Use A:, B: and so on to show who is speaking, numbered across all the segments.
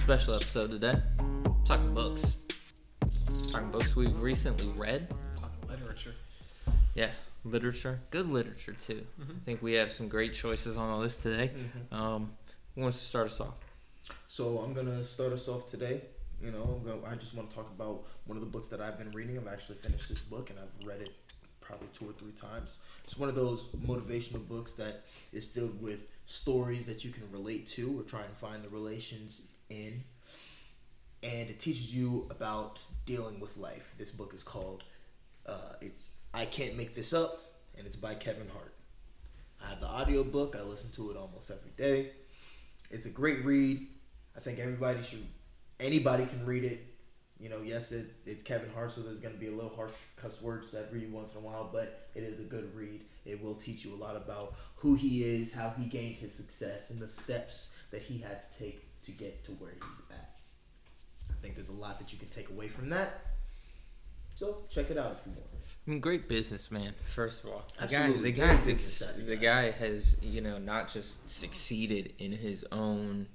A: Special episode today. Talking books. Talking books we've recently read.
B: Talking literature.
A: Yeah, literature. Good literature, too.
B: Mm-hmm.
A: I think we have some great choices on the list today.
C: Mm-hmm.
A: Who wants to start us off?
C: So I'm gonna start us off today. I just want to talk about one of the books that I've been reading. I've actually finished this book and I've read it probably 2 or 3 times. It's one of those motivational books that is filled with stories that you can relate to or try and find the relations in. And it teaches you about dealing with life. This book is called it's I Can't Make This Up, and it's by Kevin Hart. I have the audio book. I listen to it almost every day. It's a great read. I think anybody can read it. Yes, it's Kevin Hart, so there's going to be a little harsh cuss words every once in a while, but it is a good read. It will teach you a lot about who he is, how he gained his success, and the steps that he had to take to get to where he's at. I think there's a lot that you can take away from that. So check it out if you want.
A: I mean, great businessman, first of all.
C: Absolutely.
A: The guy has, not just succeeded in his own,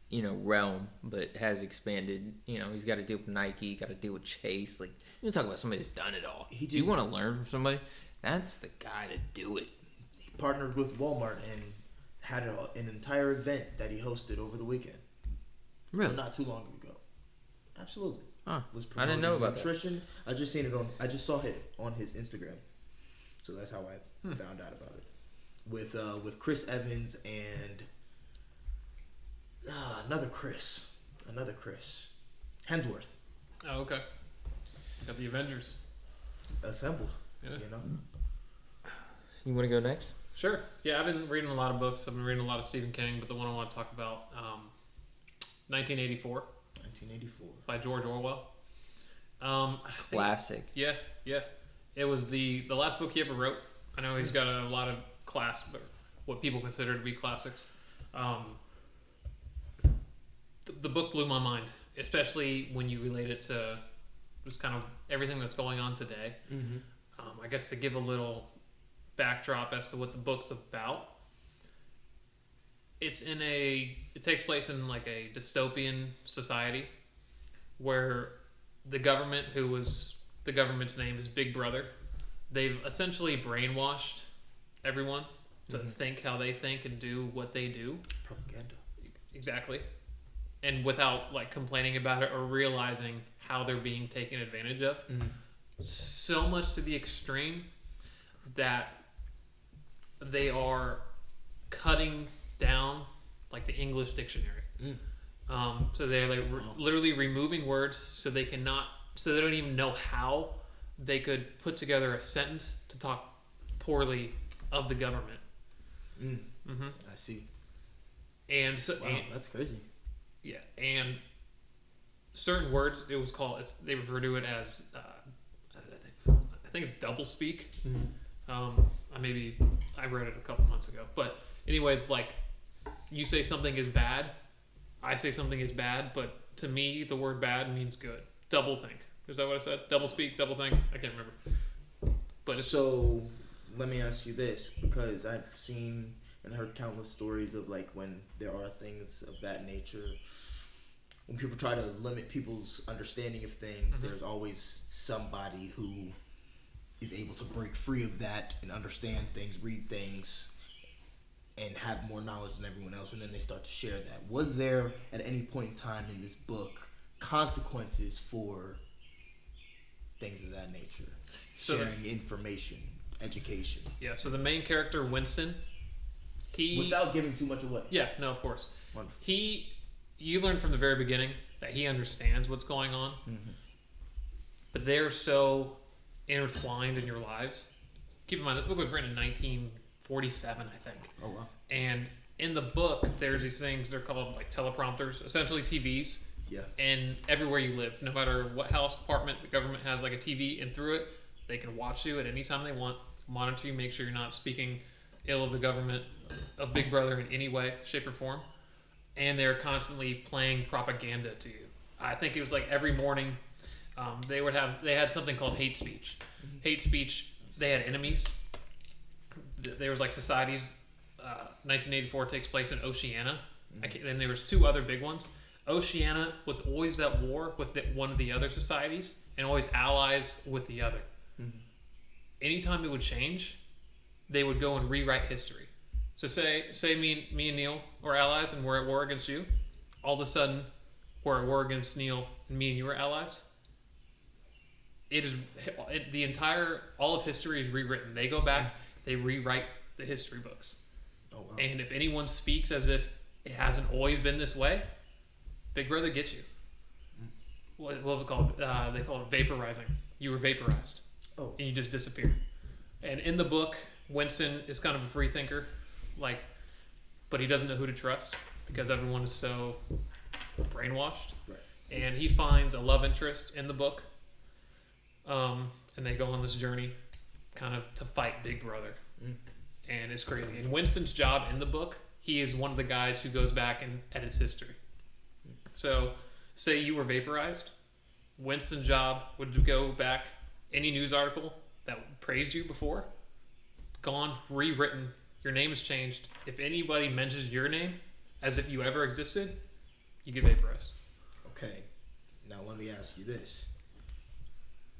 A: realm, but has expanded. He's got to deal with Nike, got to deal with Chase. Like, you talk about somebody that's done it all. If you want to learn from somebody, that's the guy to do it.
C: He partnered with Walmart and had an entire event that he hosted over the weekend.
A: Really?
C: Not too long ago. Absolutely.
A: Huh.
C: Was
A: I didn't know about
C: nutrition. That. I just saw it on his Instagram. So that's how I found out about it. With Chris Evans and another Chris. Hemsworth.
B: Oh, okay. Got the Avengers.
C: Assembled.
B: Yeah.
A: You want to go next?
B: Sure. Yeah, I've been reading a lot of books. I've been reading a lot of Stephen King, but the one I want to talk about, 1984.
C: 1984.
B: By George Orwell.
A: Classic.
B: Yeah. It was the last book he ever wrote. I know he's got a lot of what people consider to be classics. The book blew my mind, especially when you relate it to just kind of everything that's going on today.
C: Mm-hmm.
B: I guess to give a little backdrop as to what the book's about. It takes place in like a dystopian society where the government, the government's name is Big Brother, they've essentially brainwashed everyone to think how they think and do what they do.
C: Propaganda.
B: Exactly. And without like complaining about it or realizing how they're being taken advantage of.
C: Mm-hmm.
B: So much to the extreme that they are cutting down like the English dictionary. So they're like literally removing words so they don't even know how they could put together a sentence to talk poorly of the government.
C: I see.
B: And so,
C: wow, that's crazy.
B: Yeah, and certain words they refer to it as I think it's double speak. I read it a couple months ago, but anyways, like you say something is bad, I say something is bad, but to me the word bad means good. Double think. Is that what I said? Double speak, double think. I can't remember. But
C: so let me ask you this, because I've seen and heard countless stories of like when there are things of that nature. When people try to limit people's understanding of things, there's always somebody who is able to break free of that and understand things, read things, and have more knowledge than everyone else, and then they start to share that. Was there, at any point in time in this book, consequences for things of that nature? Sharing information, education.
B: Yeah, so the main character, Winston,
C: without giving too much away.
B: Yeah, no, of course.
C: Wonderful.
B: You learn from the very beginning that he understands what's going on, but they're so intertwined in your lives. Keep in mind, this book was written in 1947, I think.
C: Oh, wow.
B: And in the book, there's these things, they're called like teleprompters, essentially TVs.
C: Yeah.
B: And everywhere you live, no matter what house, apartment, the government has like a TV, and through it, they can watch you at any time they want, monitor you, make sure you're not speaking ill of the government, of Big Brother in any way, shape, or form. And they're constantly playing propaganda to you. I think it was like every morning, they had something called hate speech. Hate speech, they had enemies. There was like societies. 1984 takes place in Oceania. Then there was 2 other big ones. Oceania was always at war with one of the other societies and always allies with the other.
C: Mm-hmm.
B: Anytime it would change, they would go and rewrite history. So say me and Neil were allies and we're at war against you. All of a sudden, we're at war against Neil and me and you are allies. All of history is rewritten. They go back, they rewrite the history books.
C: Oh, wow.
B: And if anyone speaks as if it hasn't always been this way, Big Brother gets you. What was it called? They call it vaporizing. You were vaporized.
C: Oh.
B: And you just disappeared. And in the book, Winston is kind of a free thinker, but he doesn't know who to trust because everyone is so brainwashed.
C: Right.
B: And he finds a love interest in the book, and they go on this journey, kind of to fight Big Brother. And it's crazy. And Winston's job in the book, he is one of the guys who goes back and edits history. So, say you were vaporized, Winston's job would go back, any news article that praised you before, gone, rewritten, your name is changed. If anybody mentions your name as if you ever existed, you get vaporized.
C: Okay, now let me ask you this.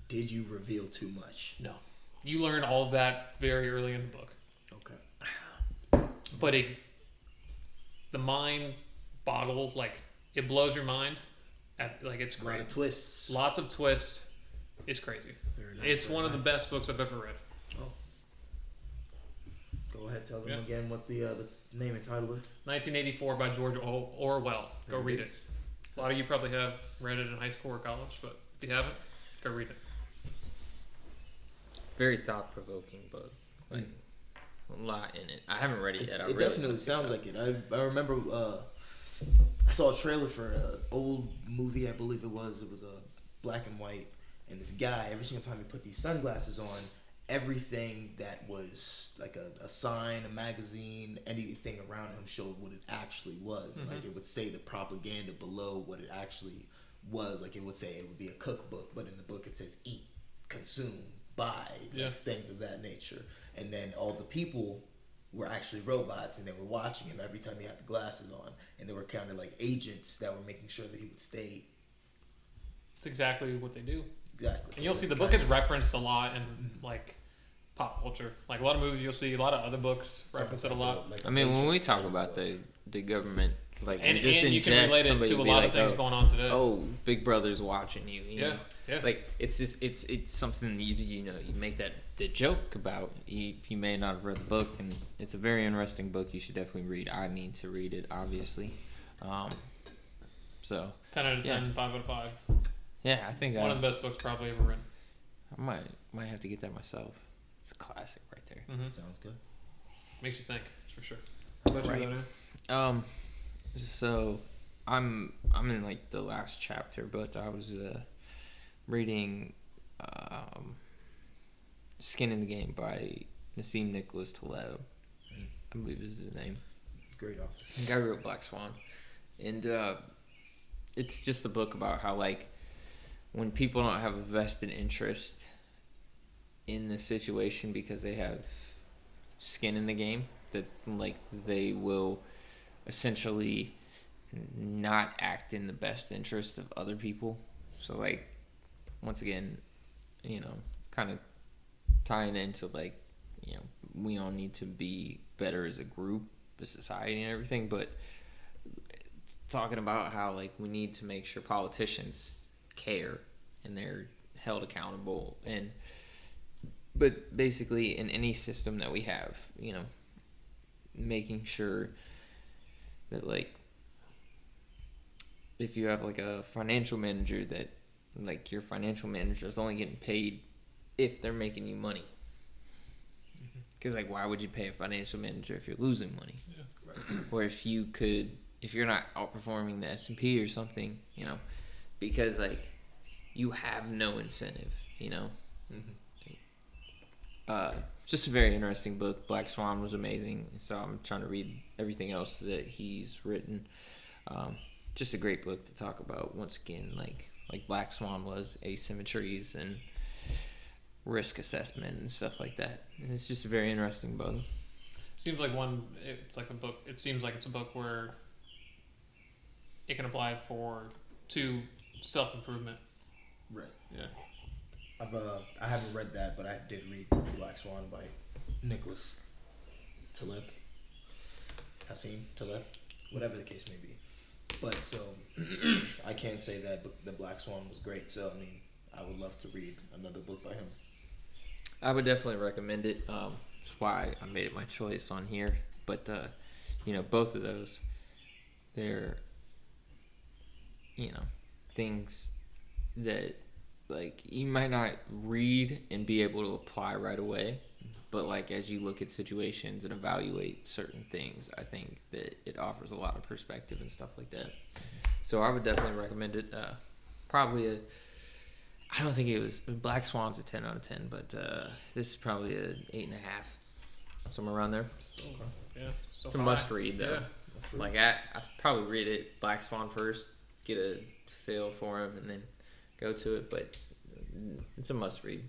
C: Did you reveal too much?
B: No. You learn all of that very early in the book.
C: Okay.
B: But the mind boggle, it blows your mind. It's
C: A
B: great.
C: lot of twists.
B: Lots of twists. It's crazy.
C: Very nice,
B: It's
C: very
B: one of the
C: nice.
B: best books I've ever read.
C: Oh. Go ahead, tell them
B: Yeah.
C: again what the name and title is.
B: 1984 by George Orwell. Go read it. A lot of you probably have read it in high school or college, but if you haven't, go read it.
A: Very thought-provoking book. A lot in it. I haven't read it yet.
C: It definitely sounds like it. I remember I saw a trailer for an old movie, I believe it was. It was a black and white. And this guy, every single time he put these sunglasses on, everything that was like a sign, a magazine, anything around him showed what it actually was. And it would say the propaganda below what it actually was. Like it would say it would be a cookbook, but in the book it says eat, consume, buy, things of that nature. And then all the people were actually robots, and they were watching him every time he had the glasses on, and they were kind of like agents that were making sure that he would stay.
B: It's exactly what they do.
C: Exactly.
B: And you'll see the book is referenced a lot in pop culture. Like a lot of movies, you'll see a lot of other books reference it a lot.
A: I mean, when we talk about the government,
B: And
A: just in
B: you can
A: jest,
B: relate it
A: somebody
B: to a
A: would be
B: lot
A: like,
B: of things going on today.
A: Oh, Big Brother's watching you. You know?
B: Yeah.
A: Like it's just it's something you make the joke about. You may not have read the book, and it's a very interesting book. You should definitely read. I need to read it, obviously. So
B: 10 out of 10, 5 out of 5.
A: yeah, I think
B: One of the best books probably ever written.
A: I might have to get that myself. It's a classic right there.
C: Sounds good.
B: Makes you think, for sure. How about you, Leonard?
A: So I'm in the last chapter, but I was reading Skin in the Game by Nassim Taleb. I believe is his name.
C: Great author.
A: The guy wrote Black Swan, and it's just a book about how when people don't have a vested interest in the situation because they have skin in the game, that they will essentially not act in the best interest of other people. So once again, kind of tying into we all need to be better as a group, a society and everything, but talking about how we need to make sure politicians care and they're held accountable, but basically in any system that we have, making sure that if you have a financial manager, that your financial manager is only getting paid if they're making you money. Because why would you pay a financial manager if you're losing money?
B: Yeah.
C: Right.
A: Or if you're not outperforming the S&P or something, because you have no incentive, just a very interesting book. Black Swan was amazing, so I'm trying to read everything else that he's written. Just a great book to talk about, once again, like Black Swan was, asymmetries and risk assessment and stuff like that. And it's just a very interesting book.
B: Seems like it's a book. It seems like it's a book where it can apply to self improvement.
C: Right.
B: Yeah.
C: I haven't read that, but I did read Black Swan by Nicholas Taleb, Nassim Taleb, whatever the case may be. But so I can't say that the Black Swan was great. So I mean, I would love to read another book by him.
A: I would definitely recommend it. That's why I made it my choice on here. But both of those, they're things that like you might not read and be able to apply right away, but like as you look at situations and evaluate certain things, I think that it offers a lot of perspective and stuff like that. So I would definitely recommend it. Probably I don't think it was Black Swan's a 10 out of 10, but this is probably a 8.5, somewhere around there.
B: Still, yeah. Still
A: It's a
B: high.
A: must read though.
B: Yeah.
A: Like I'd probably read it Black Swan first, get a feel for him, and then go to it. But it's a must read.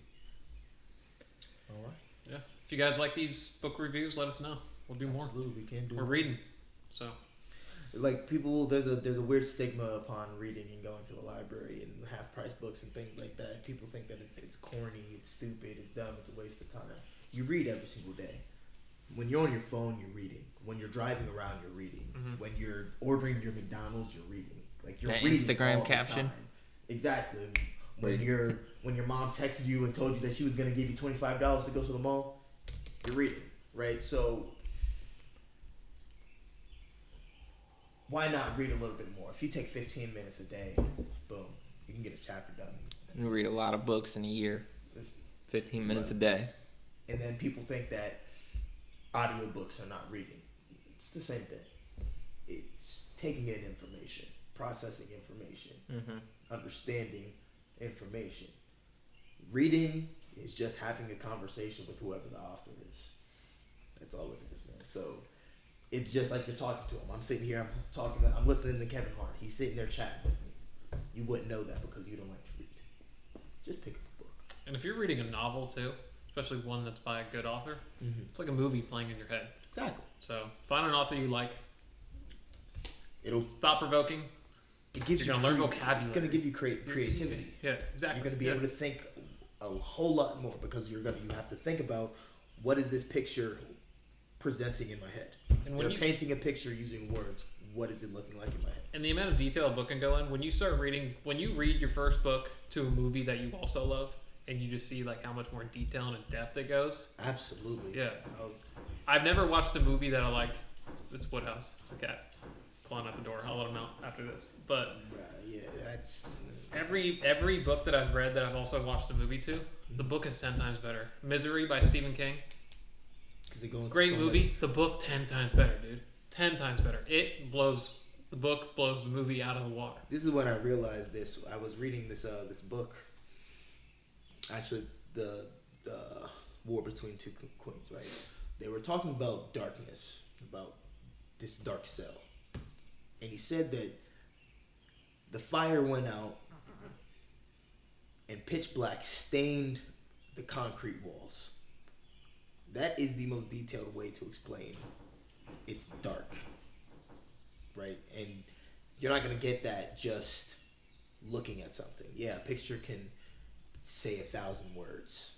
C: All right.
B: Yeah. If you guys like these book reviews, let us know. We'll do more.
C: Absolutely, we can do.
B: We're reading, so.
C: Like people, there's a weird stigma upon reading and going to the library and half price books and things like that. People think that it's corny, it's stupid, it's dumb, it's a waste of time. You read every single day. When you're on your phone, you're reading. When you're driving around, you're reading.
B: Mhm.
C: When you're ordering your McDonald's, you're reading. Like you're
A: That
C: reading
A: Instagram
C: all the
A: caption.
C: time. Exactly. When your mom texted you and told you that she was gonna give you $25 to go to the mall, you're reading, right? So why not read a little bit more? If you take 15 minutes a day, boom, you can get a chapter done.
A: You read a lot of books in a year, 15 minutes a day.
C: And then people think that audiobooks are not reading. It's the same thing. It's taking in information, processing information, understanding information. Reading is just having a conversation with whoever the author is. That's all it is, man. So it's just like you're talking to him. I'm sitting here, I'm listening to Kevin Hart. He's sitting there chatting with me. You wouldn't know that because you don't like to read. Just pick up a book.
B: And if you're reading a novel too, especially one that's by a good author, it's like a movie playing in your head.
C: Exactly.
B: So find an author you like.
C: It'll
B: thought provoking.
C: It gives
B: You're gonna learn vocabulary.
C: It's gonna give you creativity.
B: Yeah, exactly.
C: You're gonna be able to think a whole lot more because you have to think about what is this picture presenting in my head.
B: And when
C: They're painting a picture using words. What is it looking like in my head?
B: And the amount of detail a book can go in when you start reading, when you read your first book to a movie that you also love, and you just see like how much more detail and in depth it goes.
C: Absolutely.
B: Yeah. I've never watched a movie that I liked. It's Woodhouse. It's the cat clawing at the door. I'll let him out after this. But
C: yeah, that's
B: every book that I've read that I've also watched the movie to, the book is 10 times better. Misery by Stephen King. Great movie. The book 10 times better, dude. 10 times better. The book blows the movie out of the water.
C: This is when I realized this. I was reading this book. Actually, the War Between Two Queens, right? They were talking about darkness, about this dark cell. And he said that the fire went out and pitch black stained the concrete walls. That is the most detailed way to explain it's dark, right? And you're not going to get that just looking at something. Yeah, a picture can say 1,000 words.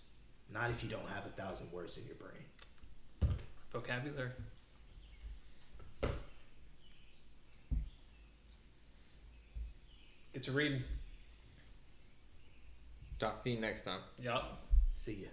C: Not if you don't have 1,000 words in your brain.
B: Vocabulary. It's a reading.
A: Talk to you next time.
B: Yup.
C: See ya.